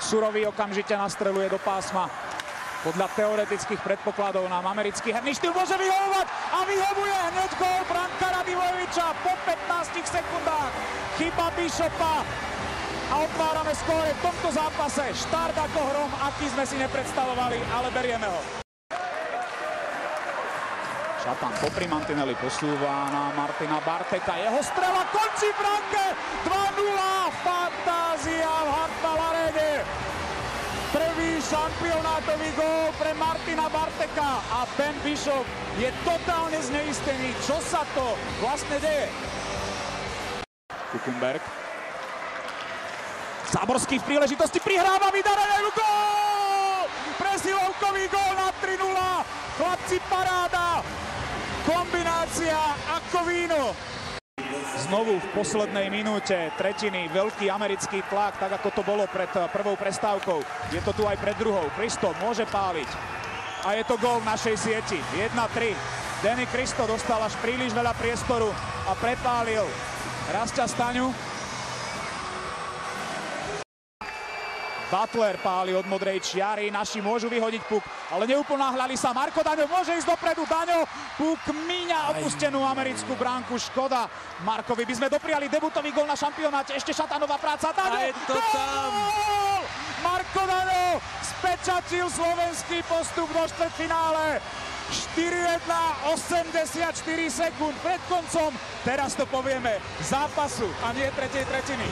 Surový okamžite nastreluje do pásma. Podľa teoretických predpokladov nám americký herný štýl môže vyhovovať a vyhovuje hneď gól Branka Radivojeviča po 15 sekundách. Chyba Bishopa a otvárame skóre v tomto zápase. Štart ako hrom, aký sme si nepredstavovali, ale berieme ho. Šatan popri mantineli posúva na Martina Barteka. Jeho strela končí v bránke. 2-0. Fantázia v Hartwall Arene. Prvý šampionátový gól pre Martina Barteka a Ben Bishop je totálne zneistený. Čo sa to vlastne deje? Kukumberg. Záborský v príležitosti prihráva vydarený gól! Presilovkový gól na 3-0. Chlapci, paráda. Kombinácia ako víno. Znovu v poslednej minúte tretiny veľký americký tlak, tak ako to bolo pred prvou prestávkou. Je to tu aj pred druhou. Kristo môže páliť. A je to gól v našej sieti. 1-3. Danny Kristo dostal až príliš veľa priestoru a prepálil Rastia Staňu. Butler páli od modrej čiary, naši môžu vyhodiť puk, ale neuponáhľali sa. Marko Daňo môže ísť dopredu, Daňo, puk míňa opustenú americkú bránku, škoda. Markovi by sme dopriali debutový gól na šampionáte, ešte Šatanová práca, Daňo, a je to tam! Marko Daňo spečatil slovenský postup do štvrťfinále. 4-1, 84 sekúnd pred koncom, teraz to povieme, zápasu a nie tretej tretiny.